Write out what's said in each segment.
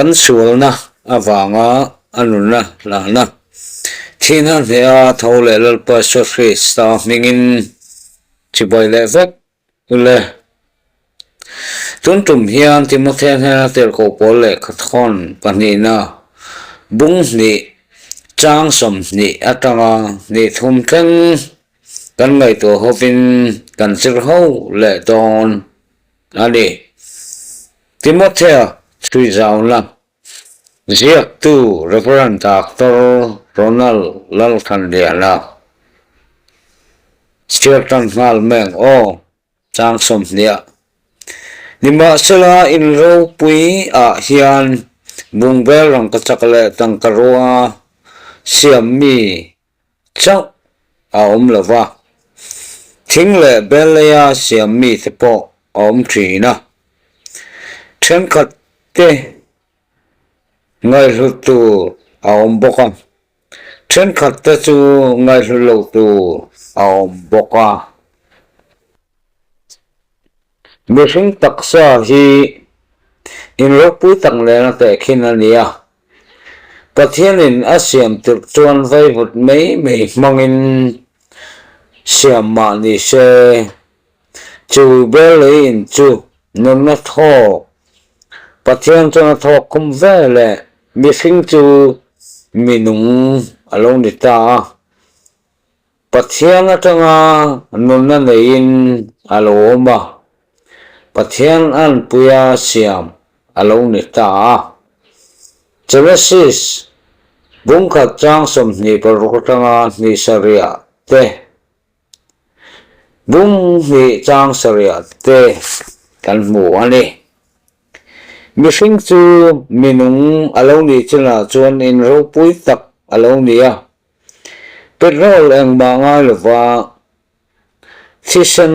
kan sual na awanga anuna la na thina hea thole lalpa sofri sta mingin chibai le vek le tuntum hian timothen ha tel ko pole khathon panina bung ni chang som ni atanga ni thum thleng kan ngai to hovin kan sir ho le don ani Timothea thui zaun la ziak tu Reverend Dr. Ronald Lalkhandiana Sirtan ngal meng o chang som nia nima sela in ro pui a hian bungbel rang kachakle tangkarua siam mi chau a lova thing le belaya siam mi tepo trina then khat te ngai lu tu boka then khat te chu ngai lu tu boka mishing taksa hi in ro pui tang le na te khinania pathianin asiam tir chuan vai vut mei mangin siam ma ni se chu belin chu non na tho pathian chana tho kum vele mishing chu minung along ni ta pathian atanga non na nein aloma pathian an puya siam along ni ta Genesis bung khat chang som ni parukatanga ni saria te bung ni chang saria te kan mu ani mishing chu minung along ni chila chuan in ro pui tak along ni a petrol eng banga lova season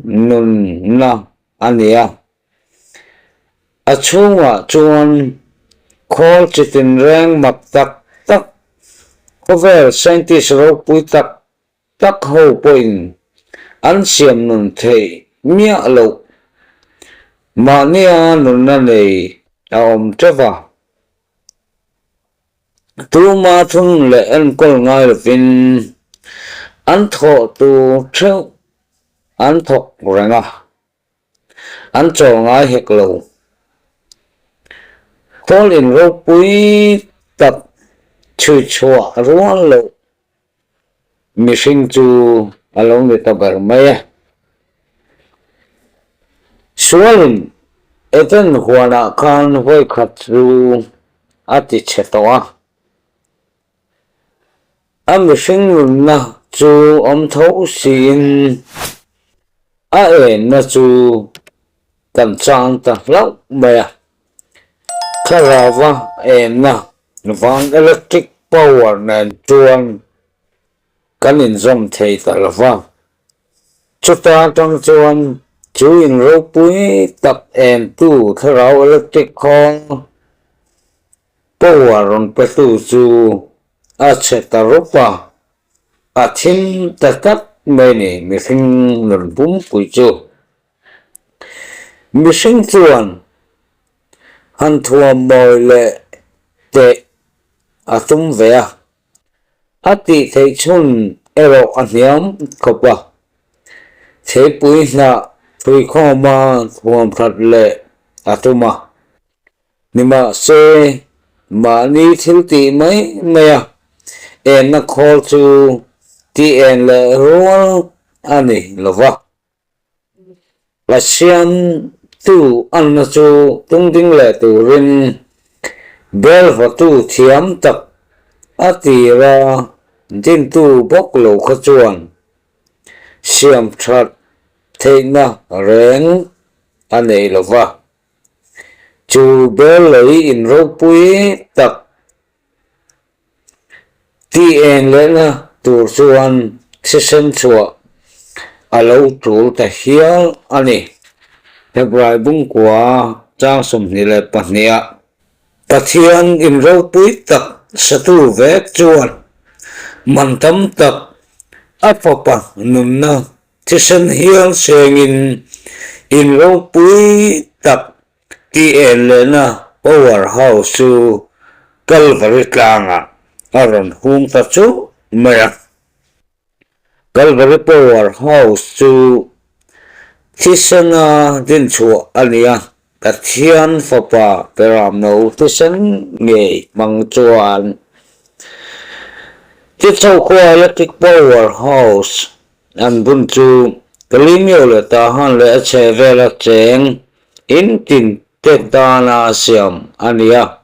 nun na ania achunga chuan khol chitin reng mak tak over scientist ro pui tak ho point an siam nun thei mia lo ma nia nun na nei treva tu ma thun le en kol ngai vin an tho tu theu an thok renga an cho ngai hek lo khol in ro pui tak chui chua ruan lo mishing chu along de tabar mai sualin eten huana khan hoi khat ru ati chetoa mishing na chu tho sin na chu kan chang ta lau mai Karawa na vang electric power nan chuan kanin zom thei talawa chuta tang chuan chu in ro pui tak tu tharau electric khong power on petu chu a chetaropa a thim takat meni mithing nun bum pui chu mishing chuan han thua moi le te atum vea ati thei chun ero aniam khopa thei pui na thui khoma thuam phat le atuma nima se mani thil ti mai maya en na khol chu ti en le rual ani lova lasian tu an na chu tung ding le tu rin bel va tu thiam tak ati ra din tu bok lo kha chuan siam that theina reng anei lova chu bel lei in ro pui tak ti en le na tur chuan session chua alo tur ta hial ani Hebrai bung kwa chang som ni le pahnia pathian in ro pui tak satu vek chuan mantam tak apapa numna tisen hial sengin in ro pui tak ti en le na powerhouse chu Calvary tlanga aron hung ta chu maya Calvary powerhouse chu Tisana din chu ania Pathian fapa peram no tisan nge mang chuan ti chau ko electric powerhouse an bun chu kalimyo le ta han le che vela cheng in tin te dana siam ania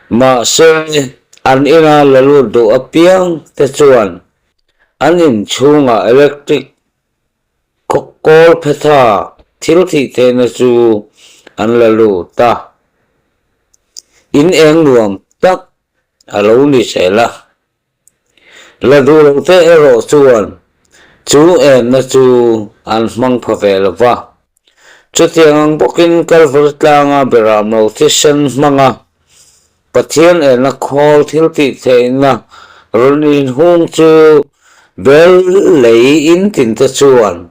ma se an ina lalu do apiang te chuan an in chunga electric kol phetha thil thi te na chu an lalu ta in eng nuam tak alo ni sela la du lo te ero chuan chu en na chu an mang phavel wa chu tiang bokin Calvary tlanga beram no tisan manga Pathian en na khol thil ti theina ronin hung chu bel lei in tin ta chuan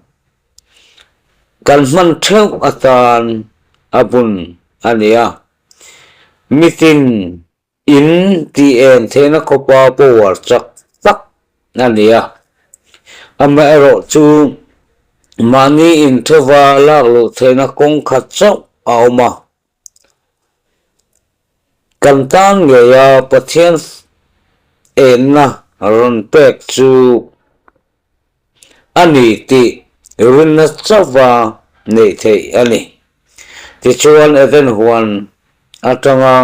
kan man theu atan abun ania mitin in ti en thena kopa power chak tak ania ama ero chu mani in thova la lo thena kong khat chau auma kan tan nge ya Pathian en na ron pek chu ani ti rin na chawa nei thei ani ti chuan even huan atanga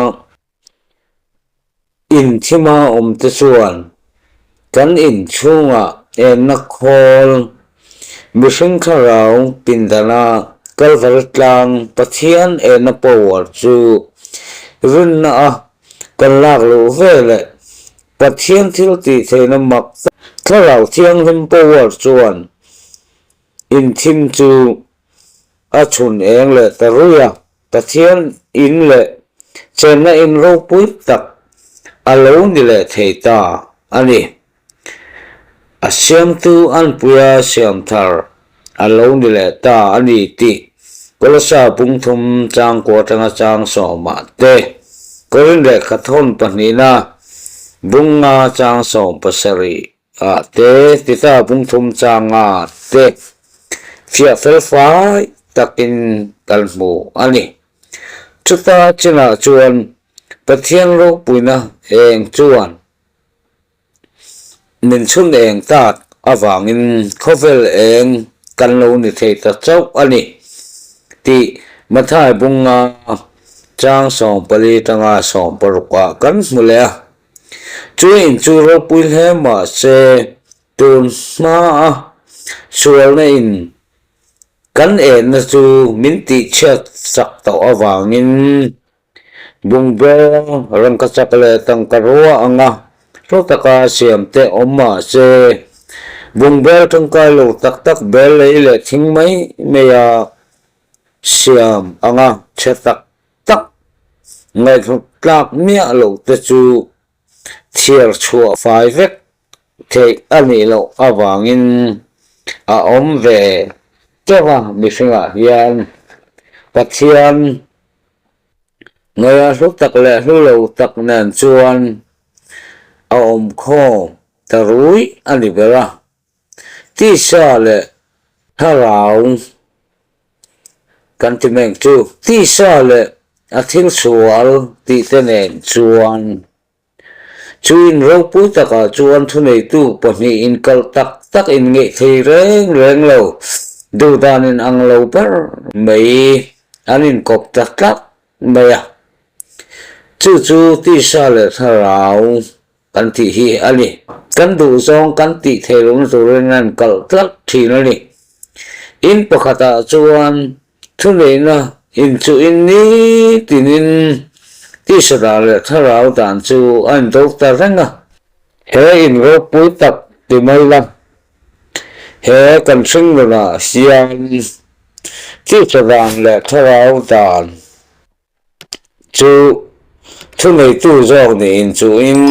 in thima te chuan kan in chunga en na khol mihring kharau pindana Calvary tlang Pathian en na power chu rin na kan lak lo vele Pathian thil ti theina mak kharau thiang lim power chuan in thim chu a chun eng le taruya Pathian in le chena in ro pui tak alo ni le theita ani a siam tu an puya siam thar alo ni le ta ani ti kolasa pung thum chang ko tanga chang so ma te korin le khathon panina bunga chang so pasari a te tita pung thum changa te fia fel fai takin kalmu ani chuta china chuan Pathian ro puina eng chuan nin chun eng tat awangin khovel eng kan lo ni thei ta chau ani ti mathai bunga chang song pali tanga song paruka kan mule chuin chu ro pui he ma se tun ma sual na in kan en na chu min ti chat sak to awangin bungbe rang ka chakle tang karwa anga ro taka siam te omma se bungbe tang kai lo tak tak bel le thing mai meya siam anga chetak tak ngai tlak mia lo te chu thier chua fai vek thei ani lo awangin a om ve kewa misinga hian Pathian ngaya hluk tak le hlulo tak nen chuan a om kho tarui ani bera ti sa le tharau kan ti meng chu ti sa le a thil sual ti tenen chuan chuin ro pu taka chuan thu nei tu pahnih in kal tak tak in nge thei reng reng lo du dan in ang lo per mai anin kop tak tak maya chu chu ti sa le tharau kan ti hi ani kan du zong kan ti thelung zurengan kal tak thin ani in pakhata chuan thu nei na in chu in ni tinin ti sa le tharau dan chu an dok ta renga he in ro pui tak ti mai lam he kan sing na sian ti sa le tharau dan chu thu nei tu zong ni in chu in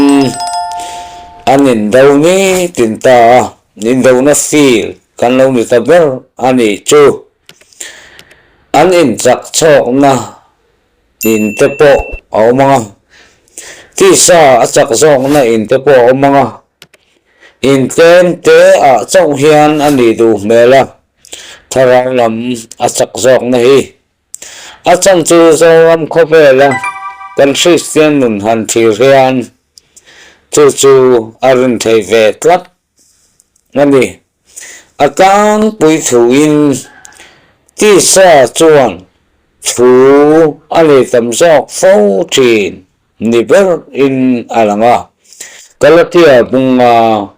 anin dau ni tin ta nin dau na feel kan lo ni ta ber ani chu an in chak chok na in te po au manga ti sa achak zong na in te po au manga in ten te a chong hian ani du mela tharang lam achak zong na hi achang chu zoram khopela kan Christian nun han thir hian chu arun thei ve tlat ngani atang pui thu in ti sa chuan thu ali tam zok fo thin ni ber in alanga Galatia bunga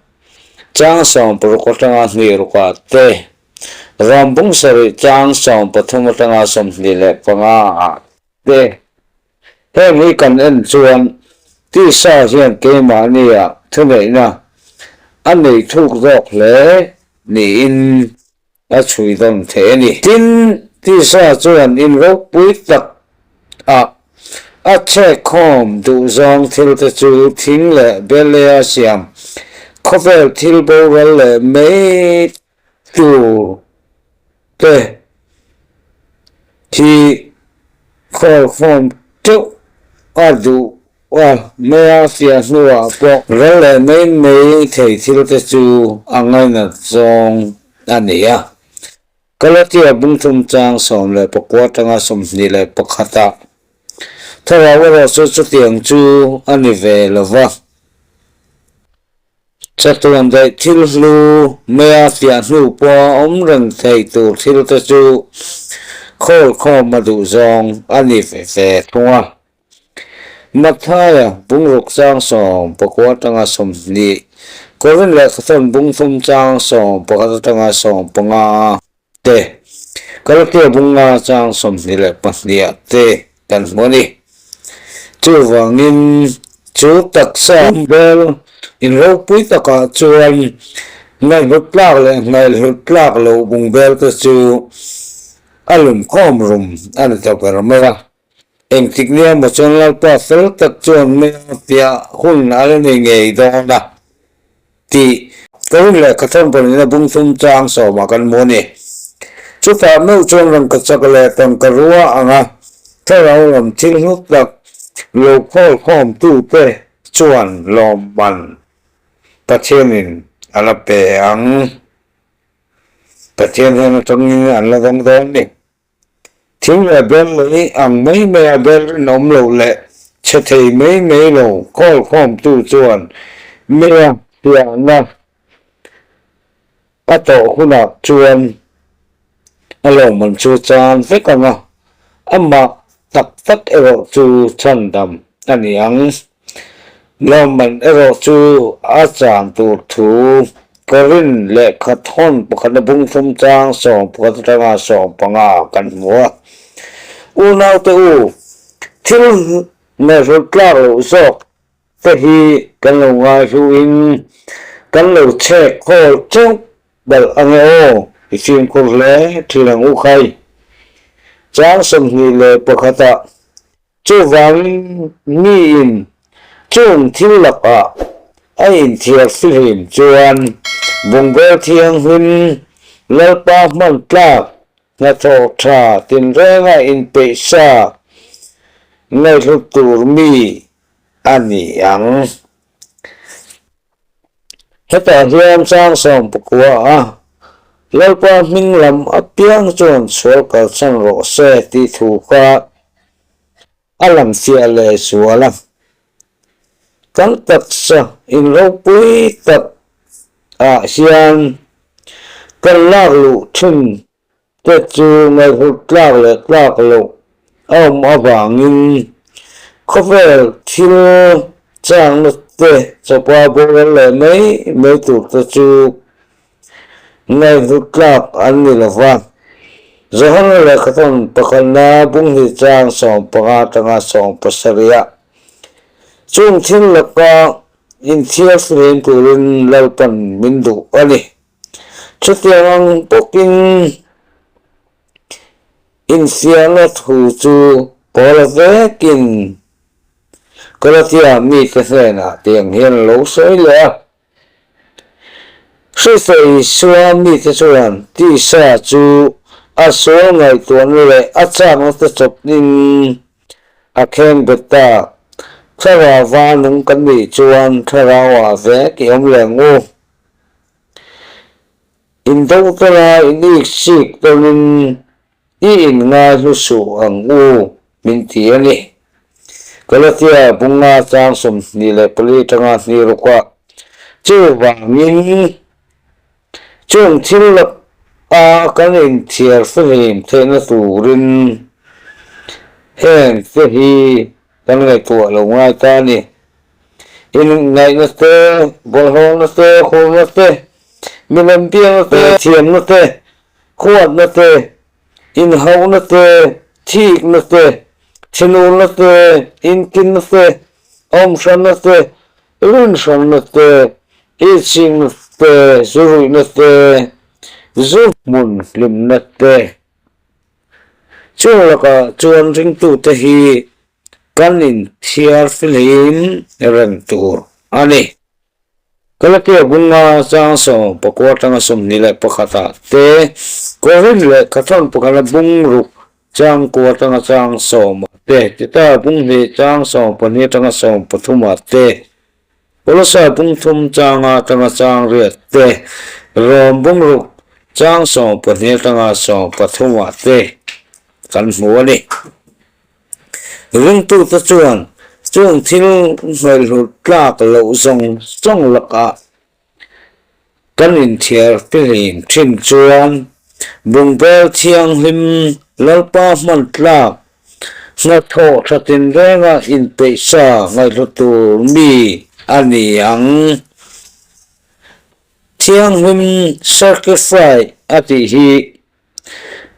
chang som prokotanga ni ruka te rambung sari chang som pathumotanga som ni le panga te he mi kan en chuan ti sa hian ke ma ni a thunei na anei thuk zok le ni in a chui dom the ni tin ti sa chuan in ro pui tak a che khom du zong thil te chu thing le belea siam khovel thil bo wal le me tu te hi khol khom tu adu wa me sia nuwa po rele me thei thil te chu angai na zong ania Galatia bungthum chang som le pakwa tanga som ni le pakhata thara wara so tiang chu ani ve lova chatuan dai thil lu mea sia nu po om rang thei tu thil te chu khol khom ma du zong ani ve thunga mathaya bungruk chang som pakwa tanga som ni korin le khathon bungthum chang som pakwa tanga som panga te Galatia bunga chang som ni le pahnia te kan moni chu wangin chu taksa bel in ro pui taka chuan ngai hutplak le ngai hutplak lo bung bel ka chu alum khom rum an ta per mera eng tiknia mo chon la pa fel tak chuan me pia hun ala nei ngei do da ti korin le khathon pon na bung thum chang so ma kan moni chu ta no chon rang ka chakle ton ka ruwa anga tharau lam thil huk tak lo khol khom tu pe chuan lom ban pathianin ala pe ang pathian hen tongin an la dong dong ni thing la bel ni ang mai me bel nom lo le che thei mai lo khol khom tu chuan me tia na pato khuna chuan alo man chu chan ve ka nga amma tak ero chu chan dam ani ang loman ero chu a chan tu thu korin le khathon pakhat bung thum chang som pakhat tanga som panga kan mua unau te u thil me ro klaro so te hi kan lo nga hu in kan lo che khol chu bel angeo isim kur le thilang u khai chang som ni le pakhata chu wang ni in chung thil laka ai thiak film chuan bungbel thiang hun lalpa man tlak na tho tha tin renga in pe sa ngai lu tur mi ani ang heta hiam sang som pakwa lalpa ming lam apiang chuan sual kal chan ro se ti thu kha alam sia le sualam kan taksa in ro pui tak hian kan lak lu thun te chu ngai hut lak lu om awangin khovel thil chang na te chapa bo le mai tu te chu ngai hut lak an ni lawa zohon le khaton pakhana bung hi chang som panga tanga som pasaria chung thil laka in thia frame turin lalpan mindu ani chutiang pokin in sianga thu chu polvekin Galatia mi ka sena tiang hian lo soi le sei swami te chuan ti sa chu a so ngai tuan le a chang ta chop ning a khen beta thara va nung kan ni chuan thara wa ve ki om le ngu in do tara in ik sik tonin i in nga lu su ang u min ti ani kalatia bunga chang som ni le pali tanga ni rukwa chu wangin chung thil a kan in thiar filim thena turin hen se hi kan ngai tu lo ngai ta ni in ngai na te bol ho na te khol na te milam piang na te thiam na te khuat na te in hau na te thik na te thinu na te in kin na te om shan na te lun shan na te iching na te zurui na te zup mun lim na te chung laka chuan ring tu te hi kan in thiar filim ren tur ani kalakia bunga chang so pakwa tanga som ni le pakhata te korin le kathon pakala bung ru chang kwa tanga chang som te ta bung ni chang som pani tanga som pathuma te polasa bung thum changa tanga chang re te rom bung ru chang som pani tanga som pathuma te kan mu ani ring tu ta chuan chung thil ngai lu tlak lo zong laka kan in thiar filim thin chuan bungbel thiang hlim lalpa man tlak na tho thatin renga in peisa ngai lu tu mi ani ang thiang hlim sacrifice ati hi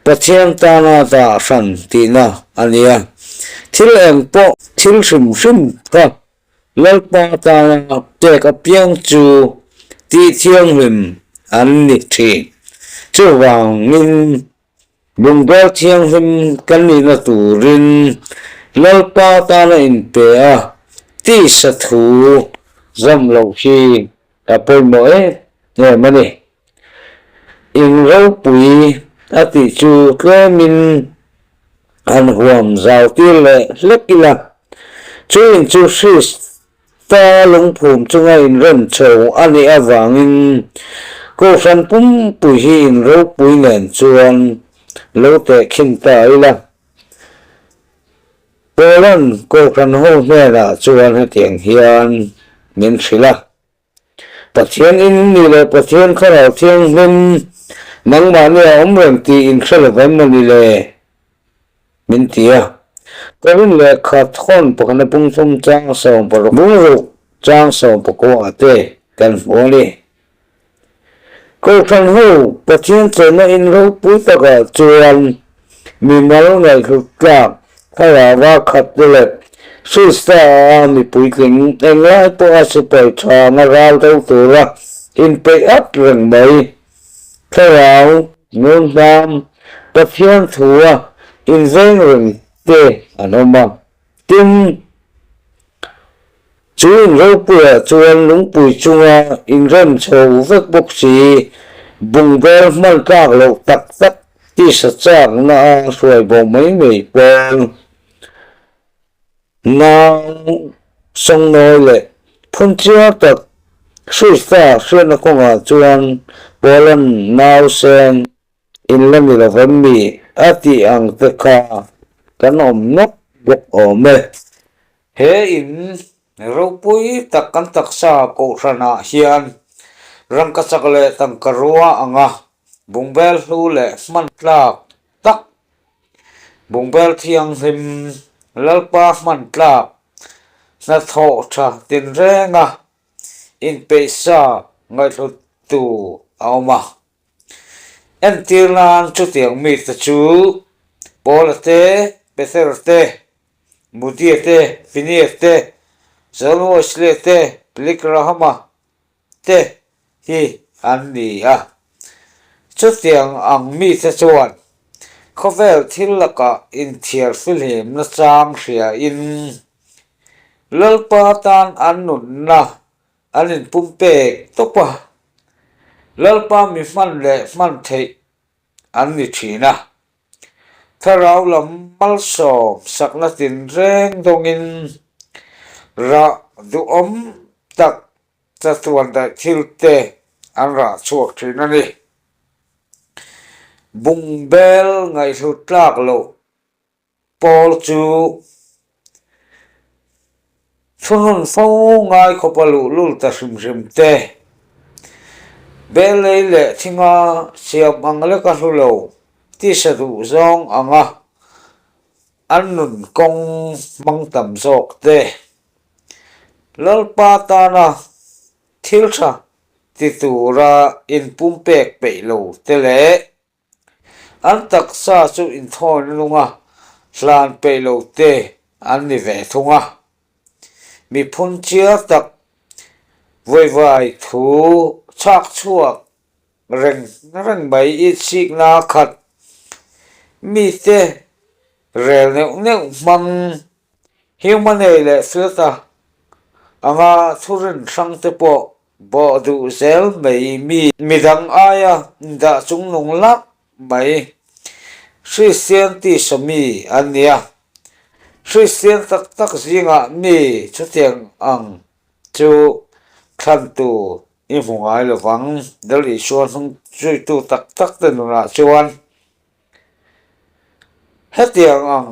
pathian tana ta san tina ania thil eng po thil sim ka lalpa tana te ka piang chu ti thiang hlim an ni thi chu wangin bungbel thiang hlim kan ni na turin lalpa tana in pe a ti sa thu zam lo hi a poi mo ne mani in ro pui ati chu klemin an huam zau ti le lekila chuin chu sis ta lung phum chunga in ren cheu ani awangin ko san pum pui hi in ro pui nen chuan lo te khin ta ila polan ko san ho ne la chuan ha tiang hian min sila pathian in ni le pathian khara thiang hlim nang ma ne om rem ti in khela vam ni le min tia korin le khat khon pakana pung thum chang som par bung ru chang som pako ate kan foli ko than ho pathian chena in ro pui taka chuan mi mal ngai khu tlak khara wa khat le susta mi pui king enga to asipai tha na ral to tura in pe at reng mai khara ngun dam pathian thua in zeng reng te anoma tim chuin ro pui chuan lung pui chunga in ren chho vek bok si bungbel man tak lo tak tak ti sa chak na suai bo mai mai pon now song noi le phun chia tak sui sa suen na konga chuan polan now sen in lami la vami ati ang te kha kan om nok bok ome he in ro pui tak kan tak sa ko rana hian rang ka chakle tang karua anga bungbel hu le man tlak tak bungbel thiang hlim lalpa man tlak na tho tha tin renga in peisa ngai thu tu auma en tirlan chu tiang mi ta chu polate peserte mudiete finiete zalmoslete plikrahama te hi anni a chu tiang ang mi ta chuan khovel thilaka in thiar filhem na chang hria in lalpa tan annun na anin pumpe topa lalpa mi man le man thei anni thina ถ้าเราลำมัลสอบสักนาตินเร่งตรงอินระดูอมตักจะส่วนได้ทิลเตอันระชวกที่นั่นนี่บุงเบลไงสุดลากโลปอลจูชุนนฟ้งไงขบลูลุลตาสิมสิมเตเบลเลยเละที่งาเสียบอังเล็กกันโลที่สะดุจงอังอ่ะอันนุนกงมังต่ำโศกเตลลปาตานะทิลชะติตูระอินปุ่มเปกเปโลเตเลอันตักซาสุอินทอนลุงอ่ะลานเปโลเตอันนิเวทุงอ่ะมีพุนเชียตักไวทูชักชั่วเร่งใบอิสิกนาขัดมีเตเรลเนมังฮิวมันเอเลสุดตาอ่างทุเรนสังเตปอบอดูเซลไม่มีดังอายะดาจุงลงลักไม่ชื่อเสียงที่สมีอันเนี้ยชื่อเสียงตักจิงอ่ะมีชุดเตียงอังจูขันตูอิมหงายระวังเดลิชวนช่วยตูตักเตนุระชวนเฮตียงอัง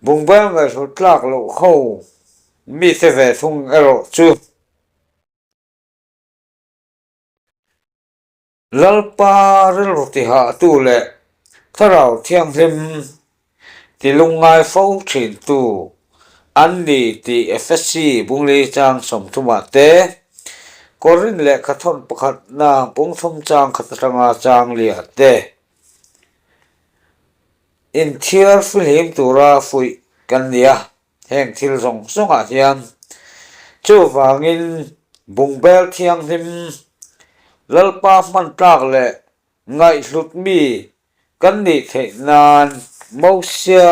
บุงเบลไงสุดลากโลเข้ามีเสวทุงเอโรจูลลปาเรลติหาตูเลถ้าเราเที่ยงเต็มที่ลุงไงเฝ้าถิ่นตูอันนี้ที่เอฟซีบุงลีจางสมทุมาเตกอรินเละขัดทนประคัดนางปุงทมจางขัดตรงอาจางเลียเตอินเทียร์ฟิลิมตุราฟุยกันเนียแห่งทิลสงอาเทียนจูวางินบุงเบลเทียงทิมลลปามันตากเละไงสุดมีกันนี่เทนานมูเซีย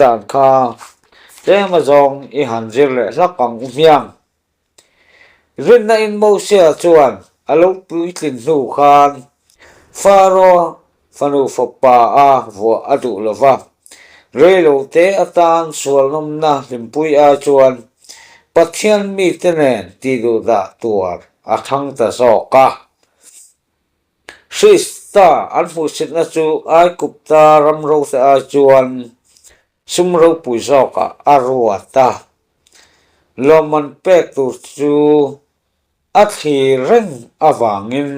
ดานคาเจ้ามาจงอีหันจิเละสักกังยังรินนาอินมูเซียชวนอารมณ์ปุยตินหูคานฟาโรฟานูฟปาอาวัวอดุลวะเรโลเตอตานสวลนมนาลิมปุยอาชวนปัทยันมีเตเนนติดูดาตัวอาทังตะโซกะสิสตาอันมุสิตนะจูไอกุปตารำโรเตอาชวนซุมโรปุยโซกะอารัวตาลมันเป็กตุจูอัฐิเร่งอวังอิน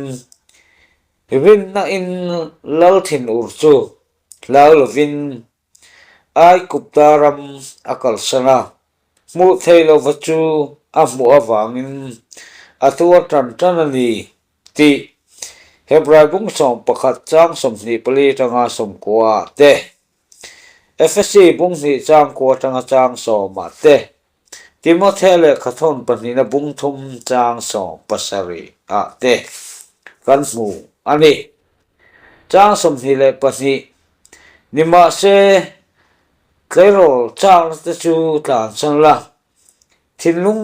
วินนาอินลลทินอุรจูลาลวินไอกุปตารัมอักลสนามุเทลวัจูอามุอวังอินอัตัวตันนีตีเฮบรายบุงสมประคัดจางสมนิปลีจังอาสมกัวเตเอฟซีบุงนิจางกัวจังอาจางสมมาเตติโมเทเลขัทนปนินบุงทุมจางสมปัสรีอาเตกันหมูอันนี้จางสมนิเลปนินิมาเซเคยโรจางตะจูตานสันละทินลุง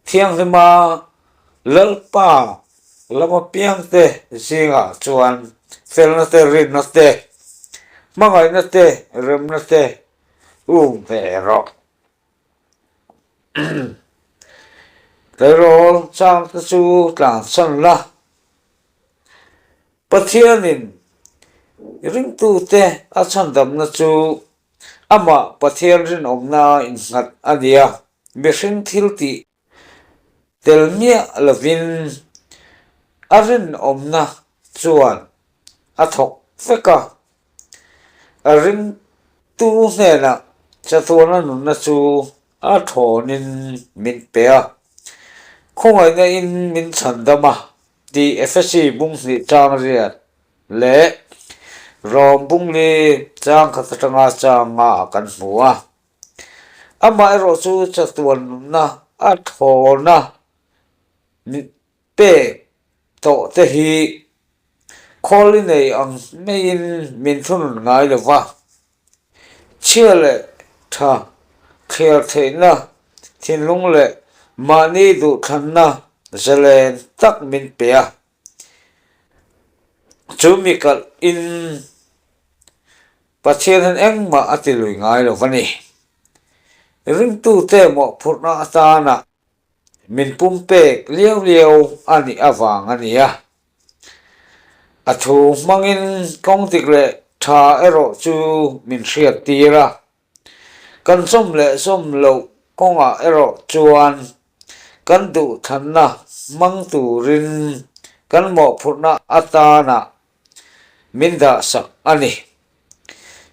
เทียงเมาลลปาลมาเปียงเตสิงาจวนเฟลนเตรินนเตมังไงนเตเรมนเตเปรอเคยโรจางตะจูตานสันละปะเทียนินริงตูเตอาชันดำนะจูอามาปะเทียนรินอมนาอินหัดอเดียเบสินทิลติเตลเมียลวินอารินอมนาจวนอาทกเฟกะอารินตูเนนะจะตัวนั้นนุนนะจูอาทอนินมินเปียคงไอ้เนี่ยอินมินฉันดมาดีเอฟซีบุ้งสิจางเรียดเละรอมบุ้งลีจางขัดจังอาจางอากันหัวอามาไอโรจูจะตัวนะอาทอนะมิเป้โตเตฮีคอลินเออังไม่อินมินทุนง่ายเลยวะเชื่อเลยท่าเขียนเทนะทินลุงเลยมานี่ดูทันนะจะเล่นตักมินเปียจูมิกัลอิน pathian han engma ati lui ngai lo vani ring tu te mo phurna atana min pumpek liao liao ani awang ani ya athu mangin kong tikle tha ero chu min hriat tira kan som le som lo konga ero chuan kan du thanna mang turin kan mo phurna atana min da sak ani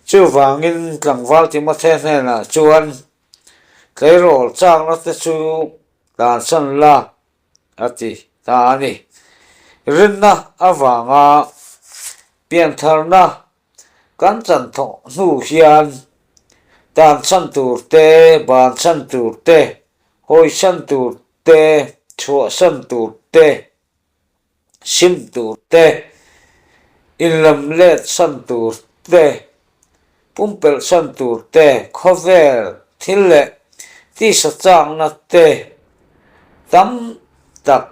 chu wangin tlangwal ti ma the na chuan tleirol chang na te chu dan san la ati ta ani rinna awanga pian tharna kan chan tho nu hian dan san tur te ban san tur te hoi san tur te chua san tur te sim tur te inlam let san tur te pumpel san tur te khovel thille ti sa chang na te tam tak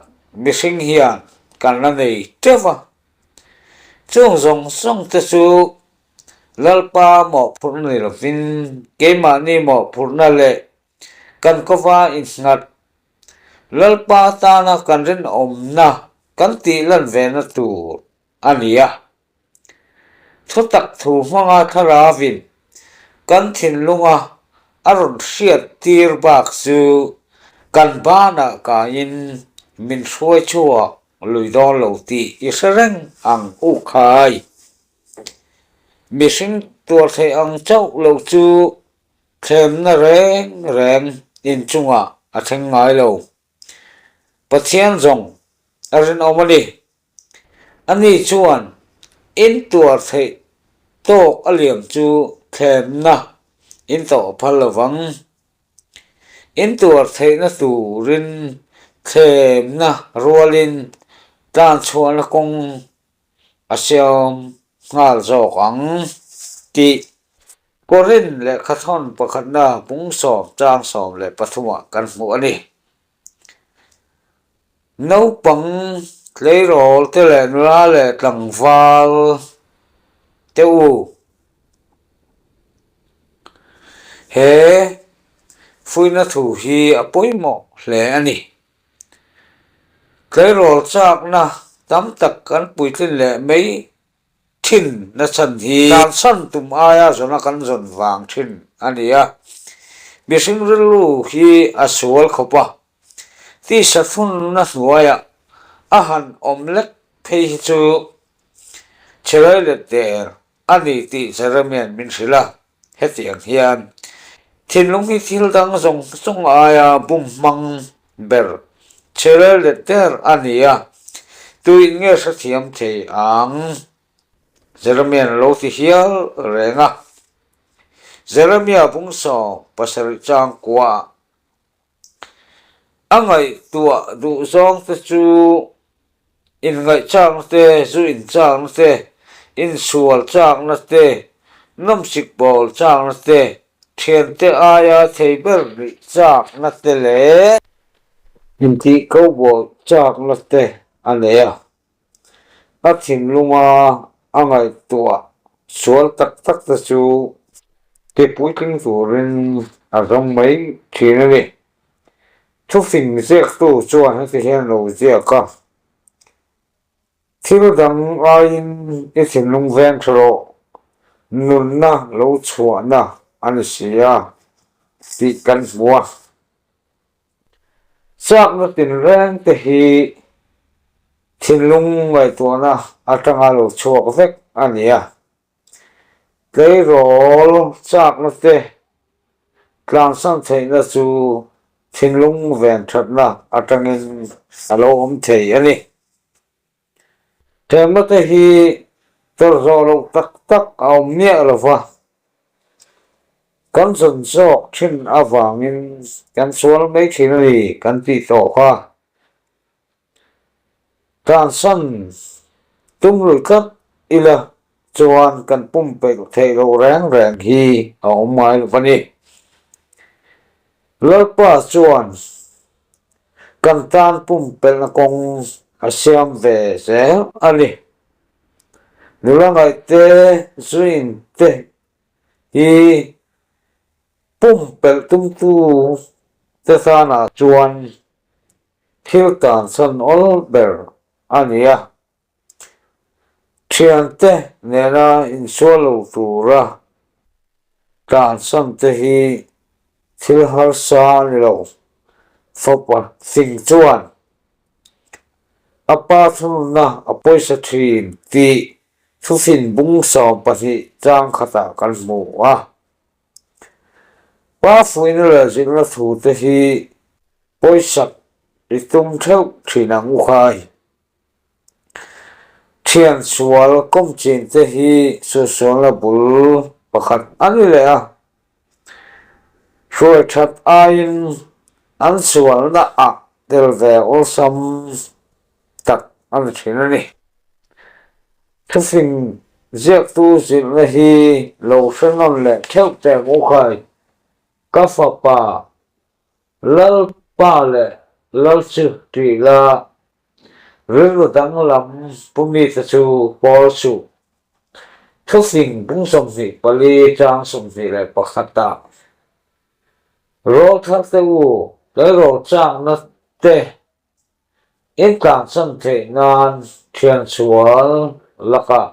mihring hian kan na nei tewa chung zong song te chu lalpa mo phurna ni lovin keima ni mo phurna le kan kova in ngat lalpa ta na kan rin om na kan ti lan ve na tur ania thotak thu hmanga tharavin kan thin lunga aron hriat tir bak chu kan bana ka in min hruai chua lui don lo ti i sereng ang u khai mihring tur thei ang chau lo chu thlem na reng reng in chunga a theng ngai lo pathian zong arin omani ani chuan in tur thei tok aliam chu thlem na in to phalavang in tur thei na turin thlem na rualin tan chuan la kong asiam ngal zawk ang ti korin le khathon pakhat na pung som chang som le pathuma kan hmu ani naupang tleirol te le nula le tlangwal te u he fuina thu hi a poimo hle ani tleirol chak na tam tak kan puitlin le mei thin na chan hi dan san tum aya zona kan zon wang thin ania mihring rilu hi a sual khopa ti sathun na hnuaya a han omlek phei chu chelai le ter ani ti zaramian min hrila hetiang hian thinlung hi thil dang zong zong aya bum mang ber chelai le ter ania tui nge sa thiam thei ang Jeremiah lo ti hial renga Jeremiah bung so pasari chang kwa angai tua du zong te chu in ngai chang te zu in chang te in sual chang na te nom sik bol chang na te thian te aya theiber ri chak na te le in ti ko bol chak na te anea a thing lunga angai tua sual tak tak te chu te puitling turin a rong mai thina ni thu phing zek tu chuan ha ti hian lo zeka thil dang ain e thinlung veng thro nun na lo chua na an sia ti kan hmua chak na tin reng te hi thinlung ngai tua na atanga lo chuak vek ania tleirol chak na te tlang san thei na chu thinlung ven that na atangin alo om thei ani thema te hi tor zo lo tak tak aum nia lova kan zon zok thin awangin kan sual mai thin ani kan ti to kha tan san tum lui kat ila chuan kan pum pe thei lo reng reng hi a om mai lovani lalpa chuan kan tan pum pel na kong asiam ve zel ani nulangai te zuin te hi pum pel tum tu te sana chuan thil tan san ol ber ania thian te nena in solo tura tan san te hi thil har sa ni lo fopa sing chuan apa thu na apoisa thin ti thu fin bung som pahnih chang khata kan hmu a pa fuin la zin la thu te hi poisak i tum theuh thinang ukhai thian sual kom chin te hi su sual la bul pakhat ani le a hruai that ain an sual na a tel ve ol sam tak an thin ani thu fin ziak tu zin la hi lo hrenon le theuh te ukhai ka fa pa lal pa le lal chu ti la ringu dang lam pumi ta chu pol chu thu fin bung som ni pali chang som ni le pakhata ro thak te u le ro chang na te in tang san the nan thian sual laka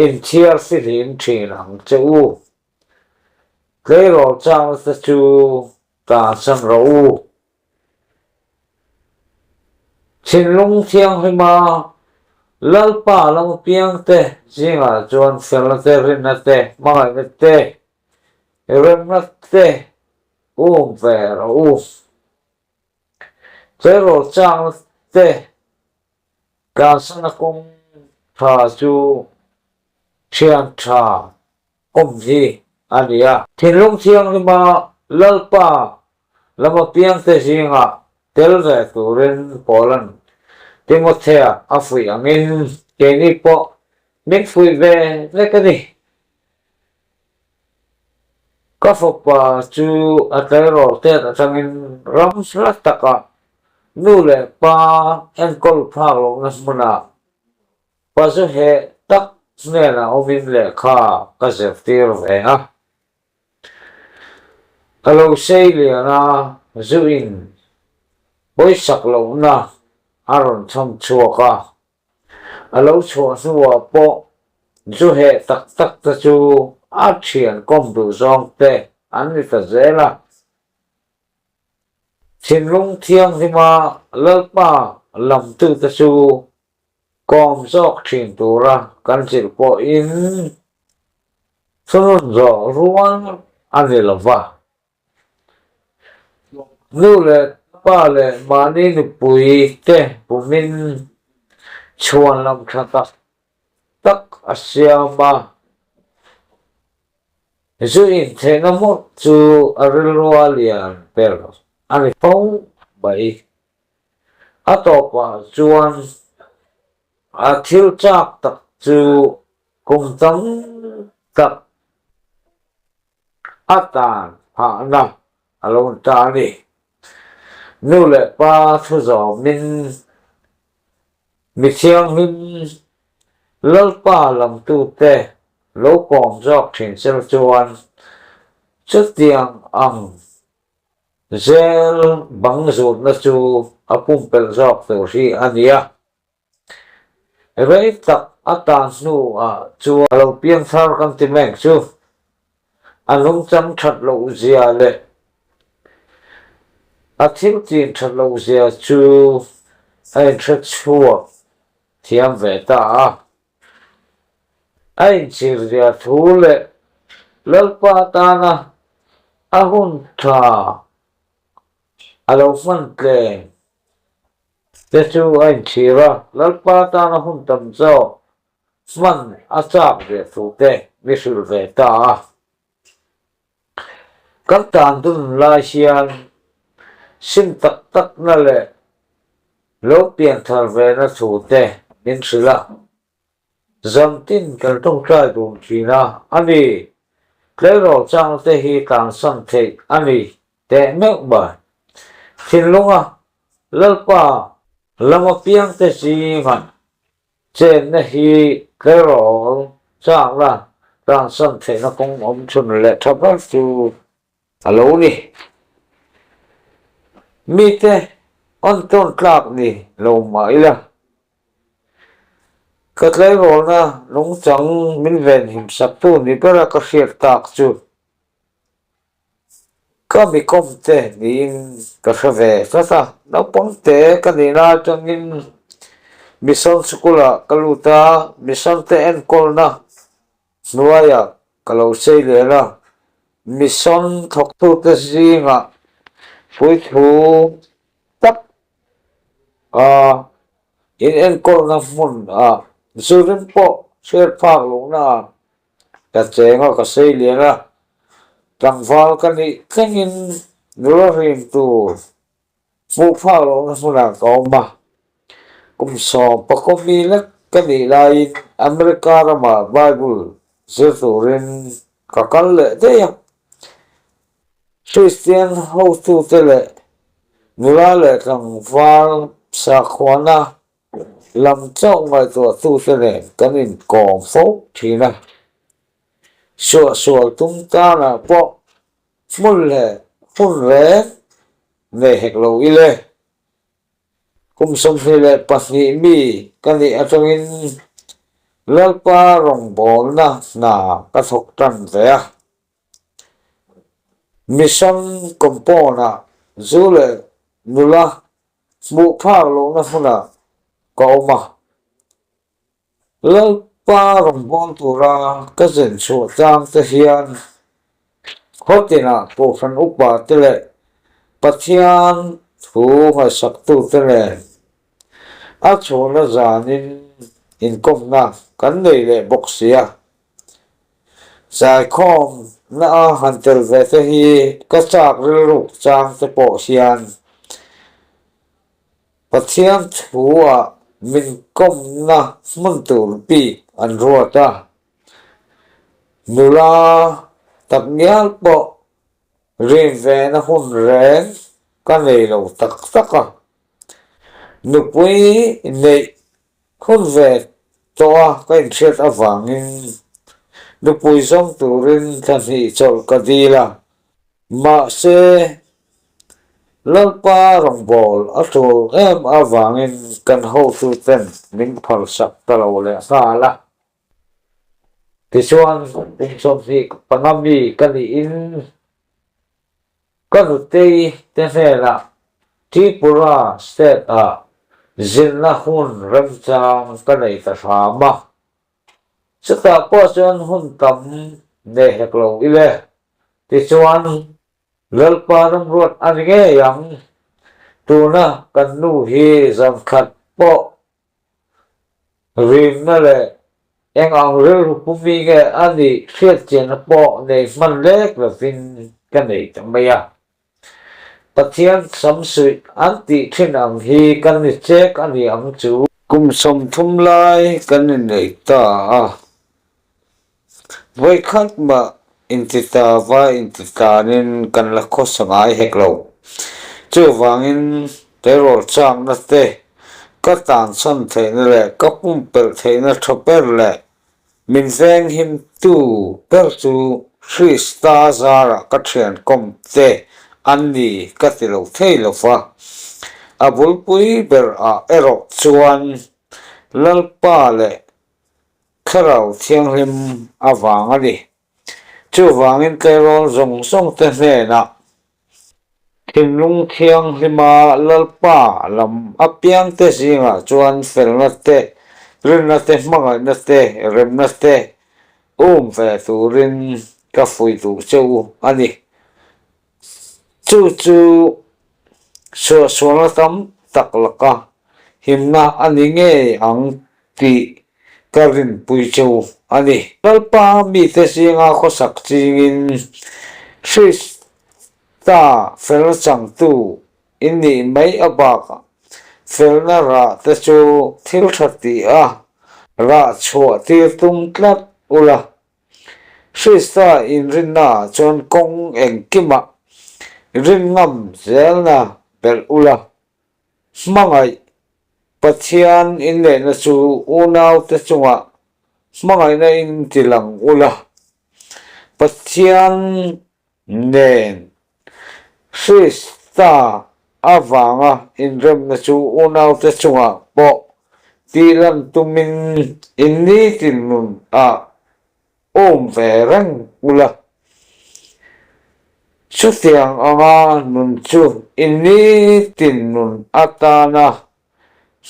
in thiar firin thinang che u le ro chang ta chu ta san ro u chin lung thiang hi ma lal pa lam piang te jinga chuan fel na te rin na te mangai na te rem na te ve ro te ro chang te ka sana kong tha chu thian tha om hi ania chin lung thiang hi ma lal pa lam piang te jinga tel ve tu ren polan Timothea afui angin keni po min fui ve cái gì có phục chu atero te atangin ram slataka nu le pa en kol pha lo na smuna pa zo he tak sne na ovin le kha ka se tir ve ha alo sei le na zuin boi sak lo na aron thom chuaka alo chua suwa po zu he tak tak ta chu a thian kom du zong te an ni ta zela chin lung thiang hi ma lalpa lam tu ta chu kom zok thin tura kan chil po in sunun zo ruan ani lova nu le pa le mani ni pui te pumin chuan lam thata tak asyama zu in the na mo chu arilwa lian per ani pau bai atopa chuan a thil chak tak chu kum tam tak atan ha na alon ta ni nu le pa thu zo min mi thiang min lal pa lam tu te lo kom jok thin sel chuan chất tiang ang zel bang zut na chu apum pel jok te ri ania rei tak atan nu a chu lo piang thar kan ti meng chu anung cham that lo zia le a thil tin that lo zia chu ai that chua thiam ve ta a ai chir zia thu le lalpa ta na a hun tha alo man tle te chu ai chira lalpa ta na hun tam zo man a chak ve thu te mi sul ve ta kan tan dun la hian sim tak tak na le lo pian thar ve na thu te min sila zam tin kal tong trai dun china ani klero chang te hi kan san the ani te mek ba thin lunga lalpa lama piang te si man chen na hi klero chang la ta san thế nó cũng ông chun lệ thắp bát chu alo ni mi te on ton klak ni lo mai la ka tlai ro na lung chang min ven him sak tu ni pera ka hriat tak chu ka mi kom te ni in ka hre sa sa no pom te ka ni na chang in mission skula kaluta mission te en kol na nuaya kalau sei le la mission thok tu te zinga pui thu tak a in en kol na mun a zurin po sher phak lu na ka chenga ka sei le la tangwal ka ni kengin nula rin tu mu phak lu na mun a ka ma kum so pa ko mi la ka ni lai America ra ma Bible zaturin ka kal le de ya Christian ho tu te le nula le tangwal sa khwana lam chau ngai tu te le kanin ko fo thina so tum ta na po mun le hun re ne hek lo ile kum som le pasni mi kani atangin lalpa rong bol na ka thok tan ve a mission kompona zule nula mu pha lo na funa ko ma lalpa rong bol tu ra ka zen so tang te hian hotina po san upa te le pathian thu ha sak tu te le a chona zanin in kom na kan nei le boxia sai khom na hantel ve te hi ka chak ru chang te po hian pathian thu a min kom na mun tur pi an ruata nula tak nyal po rin ve na hun ren ka nei lo tak taka nupui nei hun ve toa ka in thiat awangin nupui zong turin kan hi chol kadila ma se lalpa rong bol atul em awangin kan ho tu ten min phal sak talo le sala ti chuan tung som si pangami kan in kan te te la Tripura state a zinna hun ramchang kanai ta sama sata po chuan hun tam ne heklo ile ti chuan lalpa ram ruat an nge yang tuna kan nu hi zam khat po rim na le eng ang rel pumi ge ani khiat chen po nei man lek la fin kanai tamaya pathian samsui anti thin ang hi kan ni chek ani ang chu kum som thum lai kan ni nei ta voi khat ma intita va intita nin kan la kho sangai heklo chu wangin terol chang na te ka tan san the na le ka pum per the na thoper le min veng him tu per chu three star zara ka thian kom te anni ka ti lo thei lo fa abul pui ber a ero chuan lalpa le kharau thiang hlim awang ani chu wangin kairol zong song te hne na thinlung thiang hlima lalpa lam apiang te zinga chuan felna te rinna te hmangai na te remna te ve turin ka fui tu cheu ani chu so na tam tak laka himna ani nge ang ti karin pui cheu ani lalpa mi te singa kho sak chingin shis ta fel chang tu inni mai abaka fel na ra te chu thil thati a ra chhuwa tir tum tlat ula shis ta in rinna chon kong eng kima rin ngam zel na bel ula mangai pathian in le na chu unaw te chunga mangai na in tilang ula Pathian nen Sista avanga inrem na chu unaw te chunga po tilan tumin inni tinun verang ula chu tiang anga nun chu inni tinun atana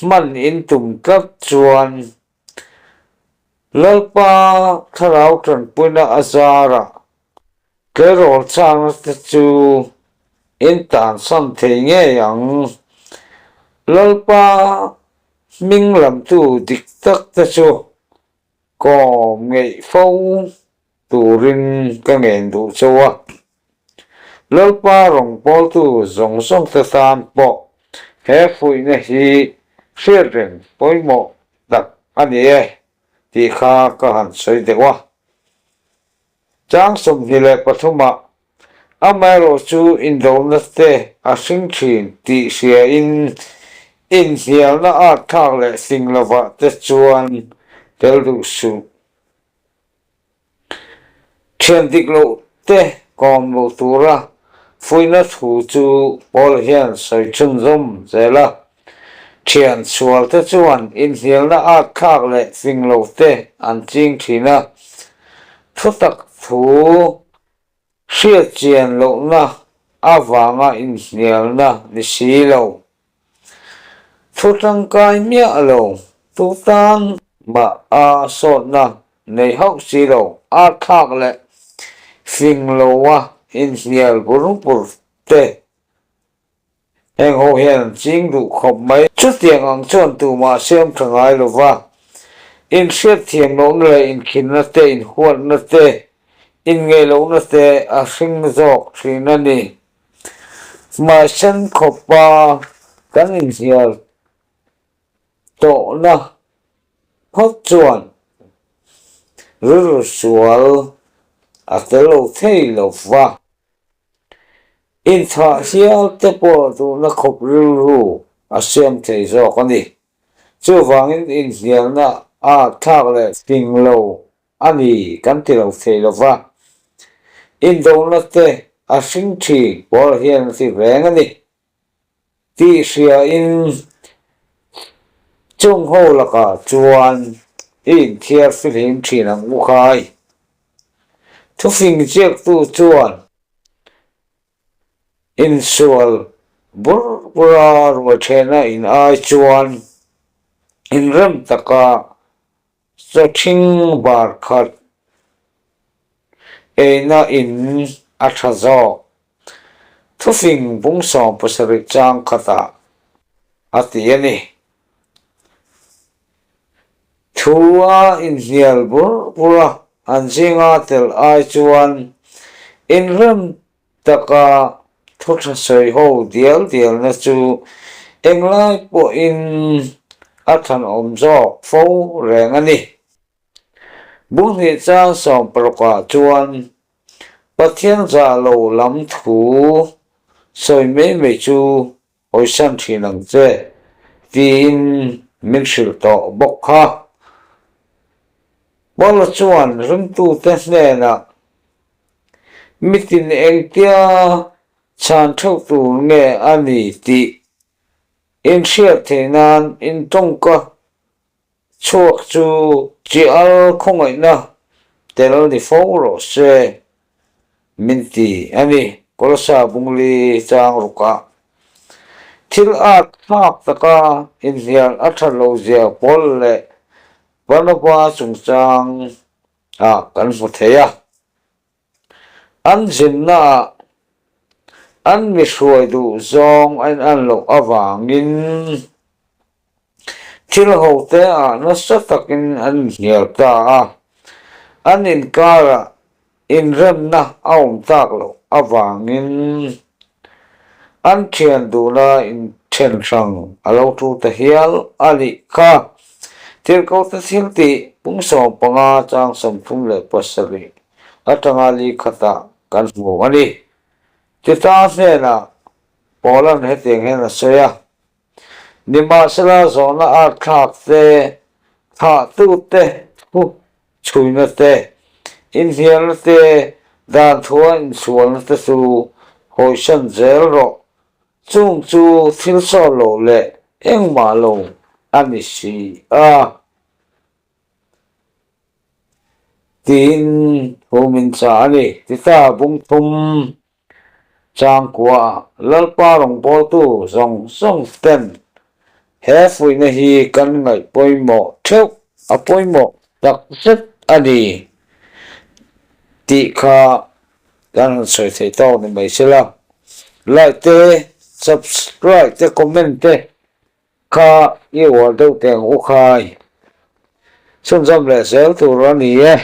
man in tum tlap chuan lalpa tharau tran puina azara kerol chang te chu in tan san thei nge yang lalpa minh lam tu dik tak te chu ko ngei fo turin ka ngen du chawa lalpa rong pol tu zong zong te san po he fui na hi hriat reng poimo dak ani e ti kha ka han soi dewa chang som hi le pathuma amaro chu in do na te a hring thin ti sia in hial na a thak le singlova te chuan tel du su thian dik lo te kom lo tura fuina thu chu pol hian soi chun zum zela thian chual te chuan in hial na a thak le singlo te an ching thina thu tak thu hriat chian lo na awanga in hial na ni si lo thu tangkai mia lo tu tan ma a sot na nei hok si lo a thak le phing lo wa in hial bur te eng ho hian ching du khop mai chu tiang ang chon tu ma sem thangai lo wa in hriat thiam lo le in khin na te in huat na te in nge lo na te a hring zawk thin ani ma san khopa kan in hial to na hot chuan ru sual a te lo thei lo wa in tha hial te po tu na khop ru a sem thei zawk ani chu wangin in hial na a thak le ting lo ani kan ti lo thei lo wa in do na te a hring thi por hian si reng ani ti sia in chung ho laka chuan in thiar filim thin ang u khai thu fing chiak tu chuan in sual bura ro thena in ai chuan in rem taka so thing bar khat eina in a thazo thu fing bung som pasari chang khata ati ani thua in hial bura an jinga tel ai chuan in rem taka thotha soi ho dial na chu englai po in athan om zo fo reng ani bung hi chang som proka chuan pathian za lo lam thu soi me chu oi san thinang che tin min shil to bok kha bol chuan rum tu te hne na mitin engtia chan thau tu nge ani ti in hriat theinan in tongka chuak chu chi al khongai na tel ni fo ro se min ti ani kolsa bungli chang ruka thil at thak taka in hial athar lo zia pol le vanapa chung chang kan mu theya an jin na an mi hruai du zong an lo awangin thil ho te na sa takin an hial ta an in kara in rem na aum tak lo awangin an thian du na in then sang alo tu ta hial ali kha thil ko ta thil ti pung som panga chang som thum le pasari atanga li khata kan mu ani ti ta se na polan he teng he na soya nima sala zona a thak te tha tu te hu chuina te in hial te dan thua in sual te su hoi shan zel ro chung chu thil so lo le eng ma lo ani si a tin humin cha ani tita bung thum chang kwa lalpa rong bo tu zong zong ten he fui na hi kan ngai poimo theu a poimo tak set ani ti kha kan soi thei to ni mai sila like te subscribe te comment te kha ye wa deuh teng u khai sun jam le sel tu ro ni e